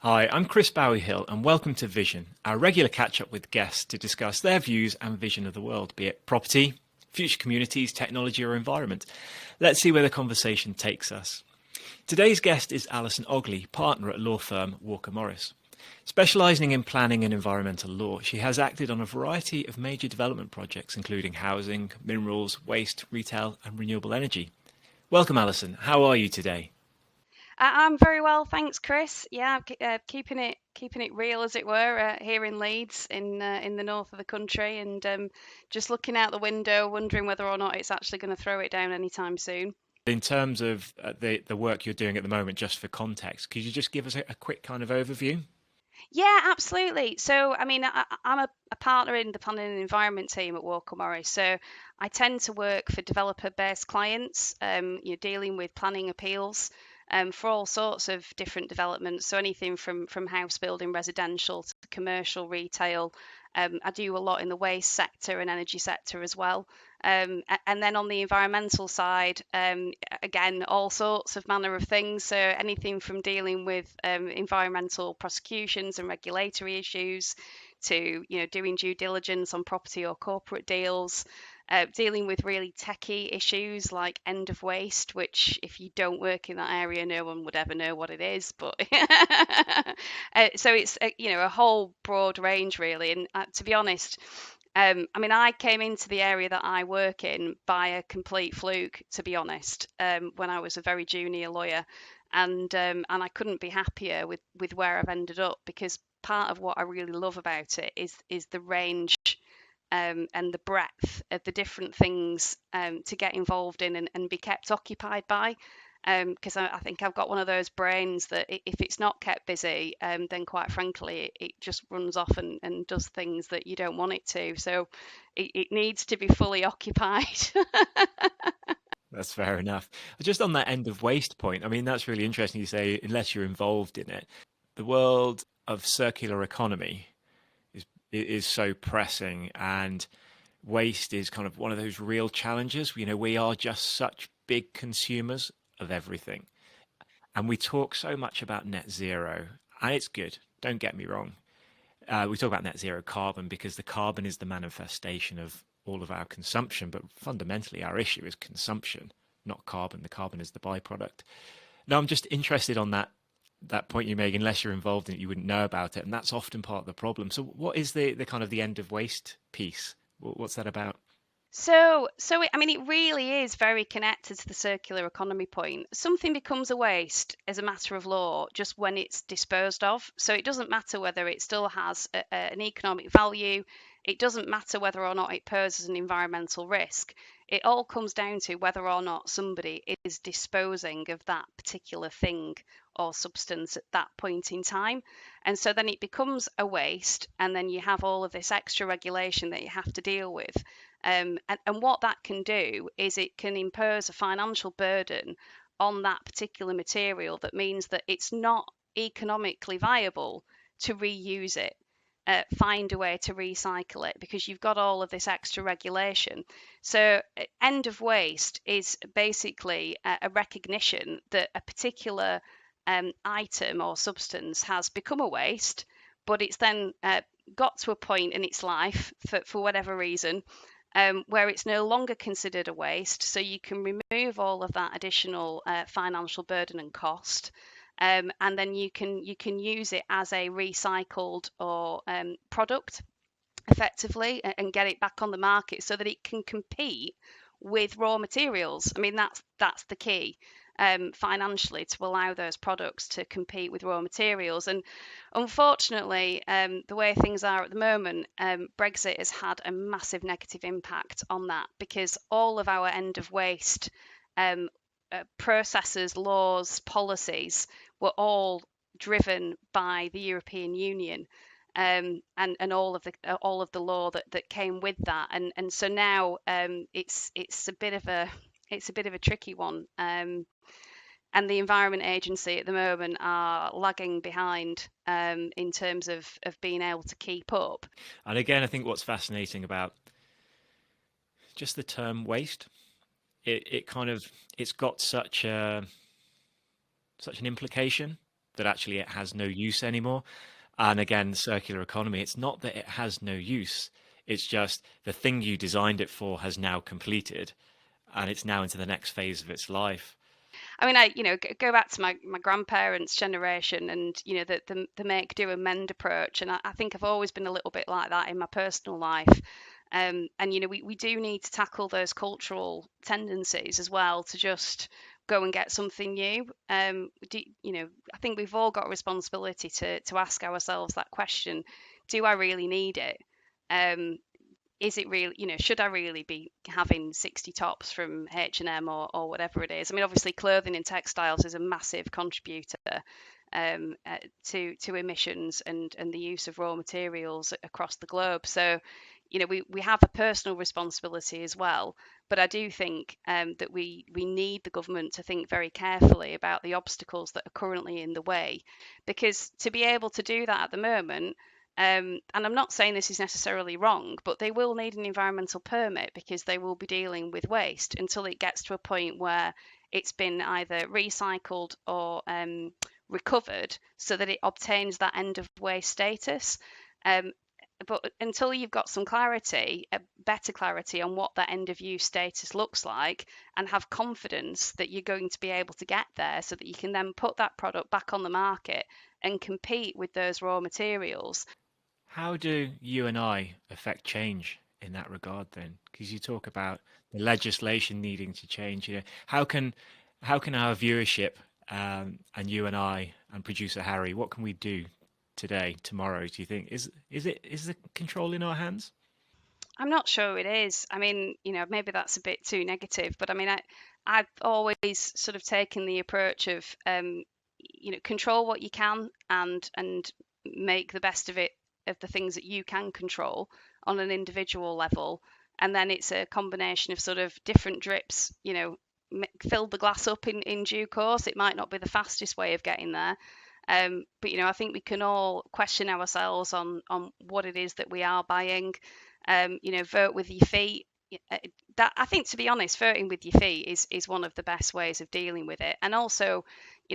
Hi, I'm Chris Bowie-Hill, and welcome to Vision, our regular catch-up with guests to discuss their views and vision of the world, be it property, future communities, technology or environment. Let's see where the conversation takes us. Today's guest is Alison Ogley, partner at law firm Walker Morris. Specialising in planning and environmental law, she has acted on a variety of major development projects, including housing, minerals, waste, retail and renewable energy. Welcome, Alison. How are you today? I'm very well, thanks, Chris. Yeah, keeping it real, as it were, here in Leeds, in the north of the country, and just looking out the window, wondering whether or not it's actually going to throw it down anytime soon. In terms of the work you're doing at the moment, just for context, could you just give us a quick kind of overview? Yeah, absolutely. So, I mean, I'm a partner in the planning and environment team at Walker Morris. So, I tend to work for developer-based clients, dealing with planning appeals for all sorts of different developments. So, anything from house building, residential to commercial, retail. I do a lot in the waste sector and energy sector as well. And then on the environmental side, again, all sorts of manner of things. So anything from dealing with environmental prosecutions and regulatory issues to, doing due diligence on property or corporate deals. Dealing with really techie issues like end of waste, which if you don't work in that area, no one would ever know what it is. But so it's a whole broad range really. And to be honest, I mean, I came into the area that I work in by a complete fluke, to be honest, when I was a very junior lawyer, and I couldn't be happier with where I've ended up because part of what I really love about it is the range and the breadth of the different things to get involved in and be kept occupied by. Because I think I've got one of those brains that if it's not kept busy, then quite frankly, it just runs off and does things that you don't want it to. So it needs to be fully occupied. That's fair enough. Just on that end of waste point, I mean, that's really interesting. You say, unless you're involved in it, the world of circular economy is so pressing, and waste is kind of one of those real challenges. We are just such big consumers of everything. And we talk so much about net zero, and it's good. Don't get me wrong. We talk about net zero carbon because the carbon is the manifestation of all of our consumption, but fundamentally our issue is consumption, not carbon. The carbon is the byproduct. Now, I'm just interested on that point you make. Unless you're involved in it, you wouldn't know about it, and that's often part of the problem. So, what is the kind of the end of waste piece? What's that about? I mean, it really is very connected to the circular economy point. Something becomes a waste as a matter of law just when it's disposed of. So it doesn't matter whether it still has an economic value. It doesn't matter whether or not it poses an environmental risk. It all comes down to whether or not somebody is disposing of that particular thing or substance at that point in time. And so then it becomes a waste, and then you have all of this extra regulation that you have to deal with. And what that can do is it can impose a financial burden on that particular material that means that it's not economically viable to reuse it. Find a way to recycle it because you've got all of this extra regulation. So, end of waste is basically a recognition that a particular item or substance has become a waste, but it's then got to a point in its life for whatever reason where it's no longer considered a waste. So you can remove all of that additional financial burden and cost. And then you can use it as a recycled or product effectively and get it back on the market so that it can compete with raw materials. I mean, that's the key financially to allow those products to compete with raw materials. And unfortunately, the way things are at the moment, Brexit has had a massive negative impact on that because all of our end of waste processes, laws, policies were all driven by the European Union. And all of the law that came with that, and so now it's a bit of a tricky one. And the Environment Agency at the moment are lagging behind in terms of being able to keep up. And again, I think what's fascinating about just the term waste, it kind of it's got such an implication that actually it has no use anymore. And again, circular economy, it's not that it has no use. It's just the thing you designed it for has now completed and it's now into the next phase of its life. I mean, go back to my grandparents' generation, and the make do and mend approach, and I think I've always been a little bit like that in my personal life. And we do need to tackle those cultural tendencies as well to just go and get something new. I think we've all got a responsibility to ask ourselves that question: do I really need it? Um, is it really, should I really be having 60 tops from H&M or whatever it is? I mean, obviously clothing and textiles is a massive contributor to emissions and the use of raw materials across the globe. So we have a personal responsibility as well, but I do think that we need the government to think very carefully about the obstacles that are currently in the way, because to be able to do that at the moment, and I'm not saying this is necessarily wrong, but they will need an environmental permit because they will be dealing with waste until it gets to a point where it's been either recycled or recovered so that it obtains that end of waste status. Um, but until you've got some clarity, a better clarity on what that end of use status looks like, and have confidence that you're going to be able to get there so that you can then put that product back on the market and compete with those raw materials. How do you and I affect change in that regard then? Because you talk about the legislation needing to change. How can our viewership and you and I and producer Harry, what can we do today, tomorrow? Do you think is the control in our hands? I'm not sure it is. I mean, maybe that's a bit too negative, but I mean, I've always sort of taken the approach of, control what you can and make the best of the things that you can control on an individual level, and then it's a combination of sort of different drips. Fill the glass up in due course. It might not be the fastest way of getting there. But I think we can all question ourselves on what it is that we are buying. Vote with your feet. That, I think, to be honest, voting with your feet is one of the best ways of dealing with it. And also,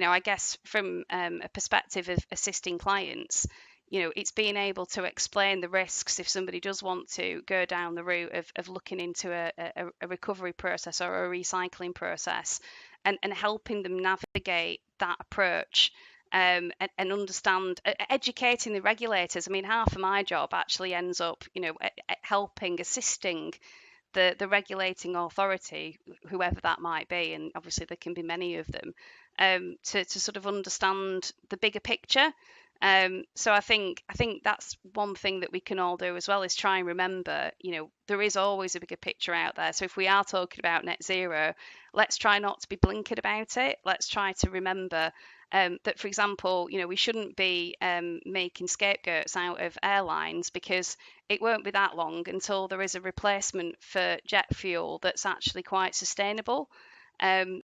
I guess from a perspective of assisting clients, it's being able to explain the risks if somebody does want to go down the route of looking into a recovery process or a recycling process, and helping them navigate that approach, and understand, educating the regulators. I mean, half of my job actually ends up, helping, assisting the regulating authority, whoever that might be, and obviously there can be many of them, to sort of understand the bigger picture. So I think that's one thing that we can all do as well, is try and remember, there is always a bigger picture out there. So if we are talking about net zero, let's try not to be blinkered about it. Let's try to remember that, for example, we shouldn't be making scapegoats out of airlines, because it won't be that long until there is a replacement for jet fuel that's actually quite sustainable. And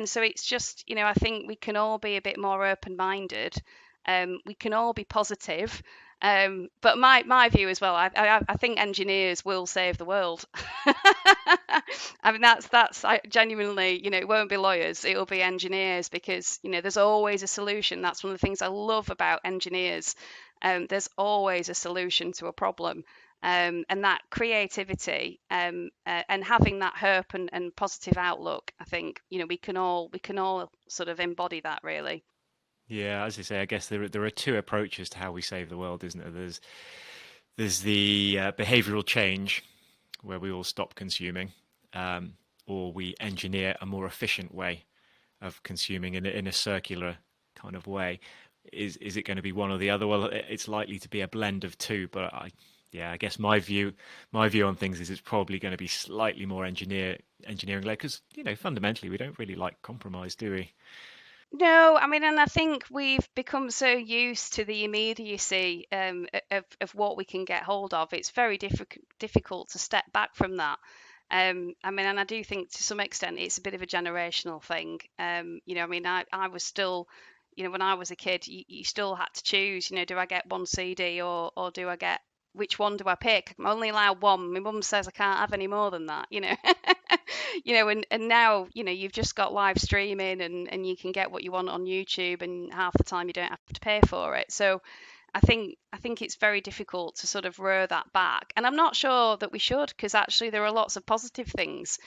so it's just, I think we can all be a bit more open-minded. We can all be positive. But my view as well, I think engineers will save the world. I mean, that's I genuinely, it won't be lawyers, it'll be engineers, because there's always a solution. That's one of the things I love about engineers. There's always a solution to a problem. And that creativity, and having that hope and positive outlook, I think we can all sort of embody that, really. Yeah, as I say, I guess there are two approaches to how we save the world, isn't there? There's the behavioral change where we all stop consuming, um, or we engineer a more efficient way of consuming in a circular kind of way. Is it going to be one or the other? Well, it's likely to be a blend of two, but yeah, I guess my view on things is it's probably going to be slightly more engineering led, because fundamentally we don't really like compromise, do we? No, I mean, and I think we've become so used to the immediacy, of what we can get hold of. It's very difficult to step back from that. I mean, and I do think to some extent it's a bit of a generational thing. I mean, I was still, when I was a kid, you still had to choose. Do I get one CD, or do I get, which one do I pick? I'm only allowed one. My mum says I can't have any more than that. And now, you've just got live streaming, and you can get what you want on YouTube, and half the time you don't have to pay for it. So I think it's very difficult to sort of row that back. And I'm not sure that we should, because actually there are lots of positive things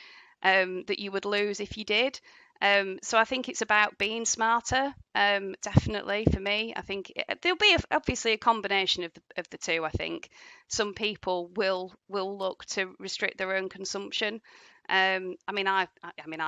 that you would lose if you did. So I think it's about being smarter. Definitely for me, I think there'll be obviously a combination of the two. I think some people will look to restrict their own consumption. I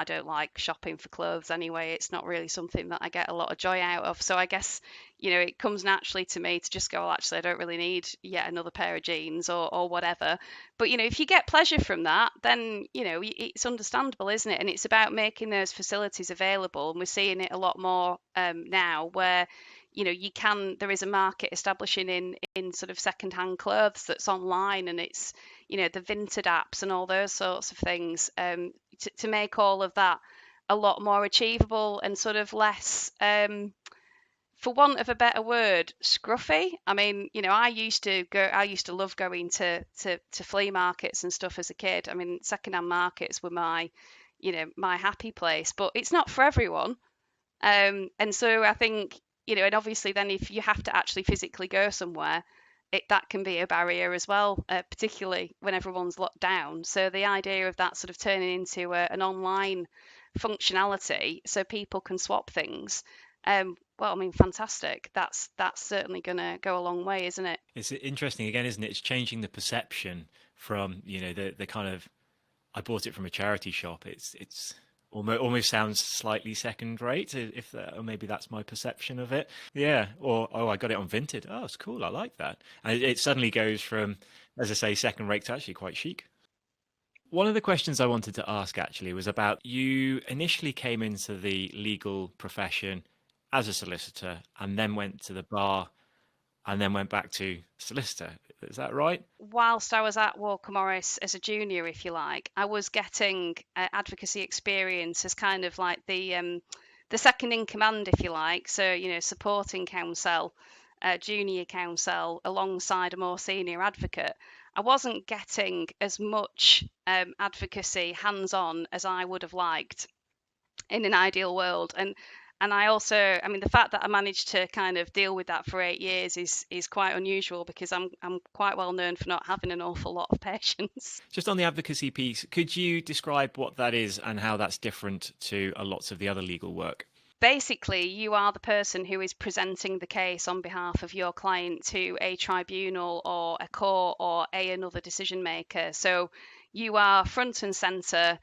don't like shopping for clothes anyway. It's not really something that I get a lot of joy out of. So I guess it comes naturally to me to just go, well, actually, I don't really need yet another pair of jeans or whatever. But if you get pleasure from that, then it's understandable, isn't it? And it's about making those facilities available, and we're seeing it a lot more now, where there is a market establishing in sort of secondhand clothes that's online, and it's the Vinted apps and all those sorts of things, to make all of that a lot more achievable and sort of less, for want of a better word, scruffy. I mean, I used to love going to flea markets and stuff as a kid. I mean, secondhand markets were my happy place, but it's not for everyone. And so I think, and obviously then if you have to actually physically go somewhere, that can be a barrier as well, particularly when everyone's locked down. So the idea of that sort of turning into an online functionality so people can swap things, well, I mean, fantastic. That's certainly going to go a long way, isn't it? It's interesting again, isn't it? It's changing the perception from, the kind of, I bought it from a charity shop. It's almost sounds slightly second rate, if that, or maybe that's my perception of it. Yeah. Or, oh, I got it on Vinted. Oh, it's cool. I like that. And it suddenly goes from, as I say, second rate to actually quite chic. One of the questions I wanted to ask actually was about, you initially came into the legal profession as a solicitor and then went to the bar and then went back to solicitor. Is that right? Whilst I was at Walker Morris as a junior, if you like, I was getting advocacy experience as kind of like the second in command, if you like. So supporting counsel, junior counsel, alongside a more senior advocate. I wasn't getting as much advocacy hands-on as I would have liked in an ideal world. And I also, I mean, the fact that I managed to kind of deal with that for 8 years is quite unusual, because I'm quite well known for not having an awful lot of patience. Just on the advocacy piece, could you describe what that is and how that's different to a lots of the other legal work? Basically, you are the person who is presenting the case on behalf of your client to a tribunal or a court or another decision maker. So you are front and centre,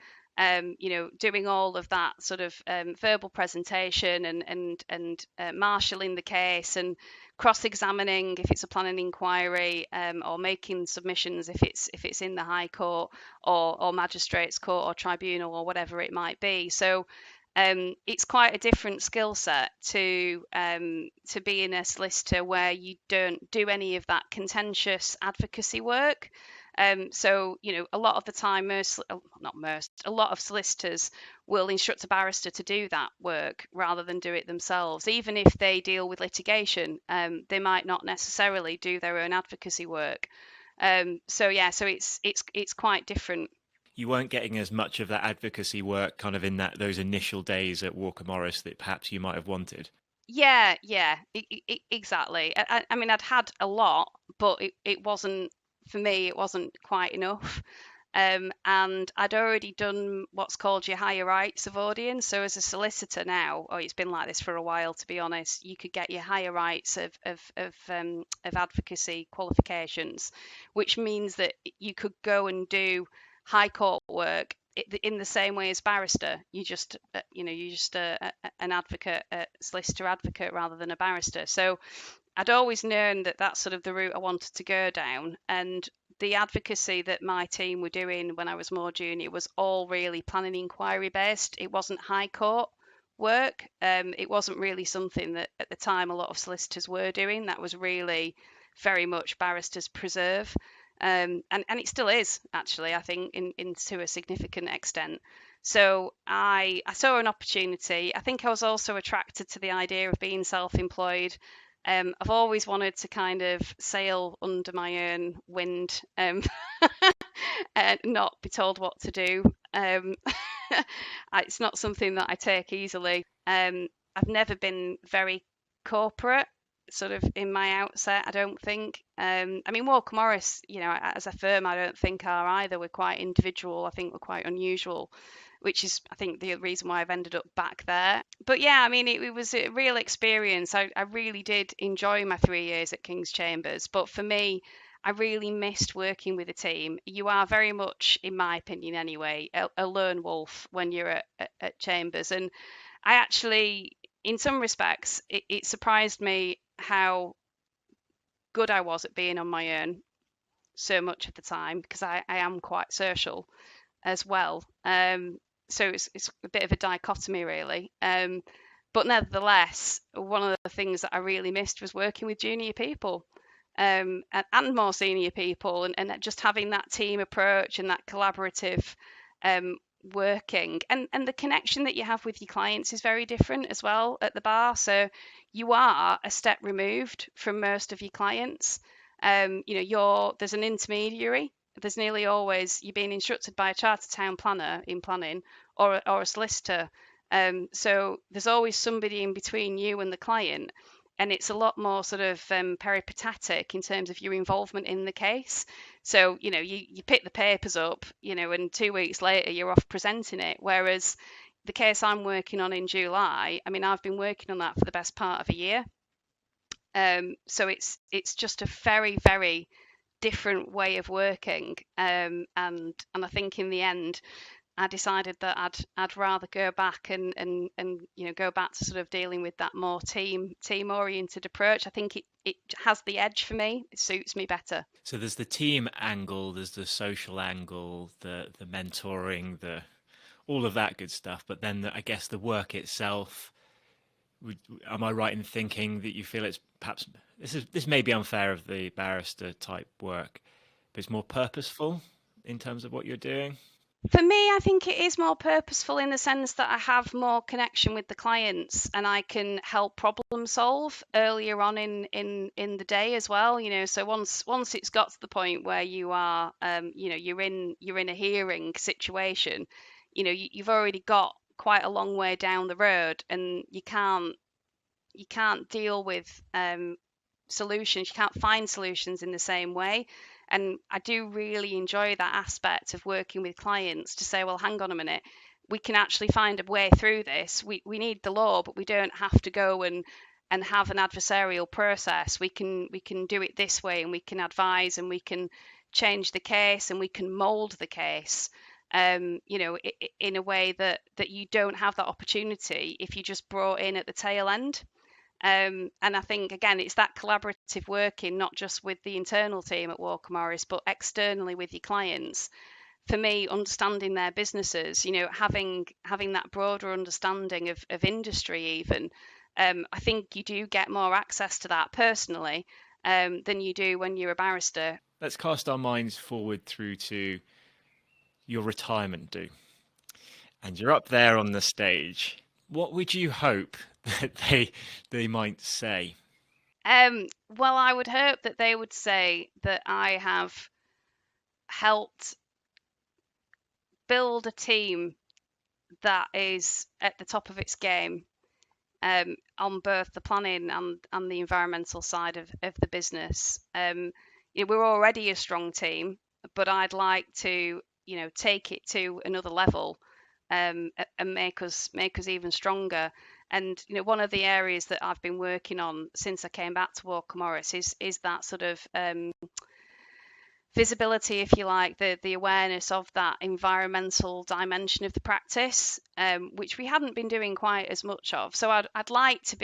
doing all of that sort of verbal presentation and marshalling the case and cross-examining if it's a planning inquiry, or making submissions if it's in the High Court or Magistrates Court or Tribunal or whatever it might be. So it's quite a different skill set to being a solicitor where you don't do any of that contentious advocacy work. So, a lot of the time, a lot of solicitors will instruct a barrister to do that work rather than do it themselves. Even if they deal with litigation, they might not necessarily do their own advocacy work. So it's quite different. You weren't getting as much of that advocacy work kind of in those initial days at Walker Morris that perhaps you might have wanted. Yeah, exactly. I mean, I'd had a lot, but it wasn't, for me, it wasn't quite enough. And I'd already done what's called your higher rights of audience. So as a solicitor now, it's been like this for a while, to be honest, you could get your higher rights of advocacy qualifications, which means that you could go and do high court work in the same way as barrister. You're just an advocate, a solicitor advocate, rather than a barrister. So I'd always known that that's sort of the route I wanted to go down. And the advocacy that my team were doing when I was more junior was all really planning inquiry based. It wasn't high court work. It wasn't really something that at the time a lot of solicitors were doing. That was really very much barristers preserve. And it still is, actually, I think, in to a significant extent. So I saw an opportunity. I think I was also attracted to the idea of being self-employed. I've always wanted to kind of sail under my own wind, and not be told what to do. It's not something that I take easily. I've never been very corporate, sort of in my outset. I don't think. I mean, Walker Morris, as a firm, I don't think are either. We're quite individual. I think we're quite unusual, which is, I think, the reason why I've ended up back there. But yeah, I mean, it was a real experience. I really did enjoy my 3 years at King's Chambers. But for me, I really missed working with a team. You are very much, in my opinion anyway, a lone wolf when you're at Chambers. And I actually, in some respects, it surprised me how good I was at being on my own so much of the time, because I am quite social as well. So it's a bit of a dichotomy, really. But nevertheless, one of the things that I really missed was working with junior people, and more senior people, and just having that team approach and that collaborative um, working, and the connection that you have with your clients is very different as well at the bar. So you are a step removed from most of your clients. There's an intermediary. There's nearly always, you're being instructed by a chartered town planner in planning, or a solicitor. So there's always somebody in between you and the client, and it's a lot more sort of peripatetic in terms of your involvement in the case. So you pick the papers up, and 2 weeks later you're off presenting it. Whereas the case I'm working on in July, I mean, I've been working on that for the best part of a year. So it's just a very, very different way of working, and I think in the end I decided that I'd rather go back and go back to sort of dealing with that more team oriented approach. I think it has the edge for me. It suits me better. So there's the team angle, there's the social angle, the mentoring, the all of that good stuff. But then I guess the work itself. Am I right in thinking that you feel it's perhaps this may be unfair of the barrister type work, but it's more purposeful in terms of what you're doing? For me, I think it is more purposeful in the sense that I have more connection with the clients, and I can help problem solve earlier on in the day as well. So once it's got to the point where you are, you're in a hearing situation, you've already got quite a long way down the road, and you can't deal with solutions. You can't find solutions in the same way. And I do really enjoy that aspect of working with clients to say, well, hang on a minute, we can actually find a way through this. We need the law, but we don't have to go and have an adversarial process. We can do it this way, and we can advise, and we can change the case, and we can mold the case. In a way that you don't have that opportunity if you just brought in at the tail end. And I think, again, it's that collaborative working, not just with the internal team at Walker Morris, but externally with your clients. For me, understanding their businesses, having that broader understanding of industry, even, I think you do get more access to that personally, than you do when you're a barrister. Let's cast our minds forward through to your retirement do. And you're up there on the stage. What would you hope that they might say? Well, I would hope that they would say that I have helped build a team that is at the top of its game, on both the planning and the environmental side of the business. We're already a strong team, but I'd like to, take it to another level, and make us even stronger. And one of the areas that I've been working on since I came back to Walker Morris is that sort of visibility, if you like, the awareness of that environmental dimension of the practice, which we hadn't been doing quite as much of. So I'd like to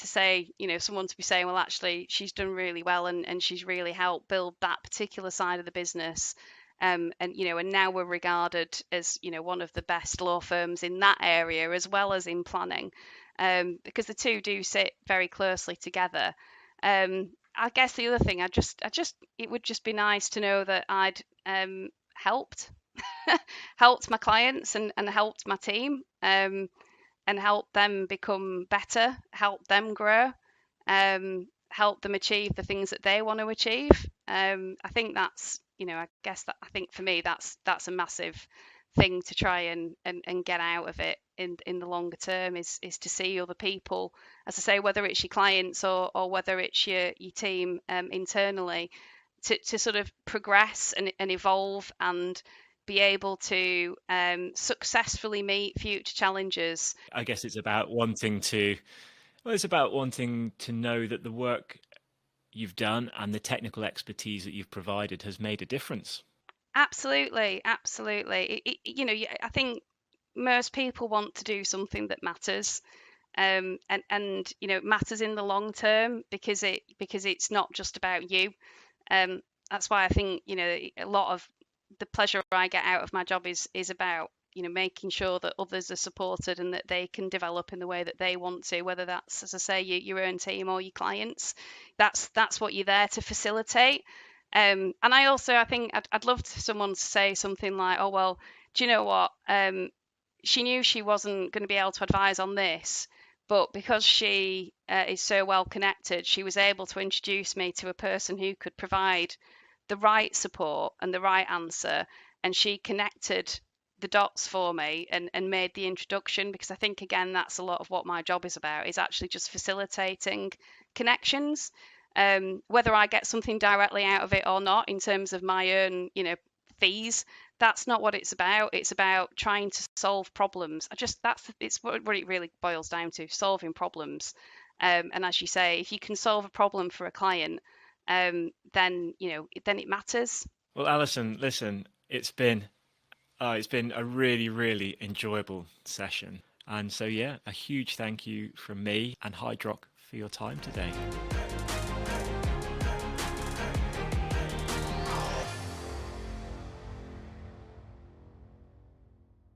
say, someone to be saying, well, actually, she's done really well, and she's really helped build that particular side of the business. And now we're regarded as one of the best law firms in that area, as well as in planning, because the two do sit very closely together. I guess the other thing, it would just be nice to know that I'd helped helped my clients, and helped my team, and helped them become better, helped them grow, help them achieve the things that they want to achieve. I think that's, I guess that I think for me that's a massive thing to try and get out of it in the longer term is to see other people, as I say, whether it's your clients or whether it's your team internally, to sort of progress and evolve and be able to successfully meet future challenges. I guess it's about wanting to, well, it's about wanting to know that the work you've done and the technical expertise that you've provided has made a difference. Absolutely, absolutely. I think most people want to do something that matters, and matters in the long term because it's not just about you. That's why I think a lot of the pleasure I get out of my job is about making sure that others are supported and that they can develop in the way that they want to, whether that's, as I say, your own team or your clients. That's what you're there to facilitate. And I think I'd love someone to say something like, oh well, do you know what, she knew she wasn't going to be able to advise on this, but because she is so well connected, she was able to introduce me to a person who could provide the right support and the right answer. And she connected the dots for me and made the introduction, because I think, again, that's a lot of what my job is about, is actually just facilitating connections. Whether I get something directly out of it or not in terms of my own, fees, that's not what it's about. It's about trying to solve problems. It's what it really boils down to: solving problems. And as you say, if you can solve a problem for a client, then it matters. Well, Alison, listen, it's been a really, really enjoyable session. And so, yeah, a huge thank you from me and Hydrock for your time today.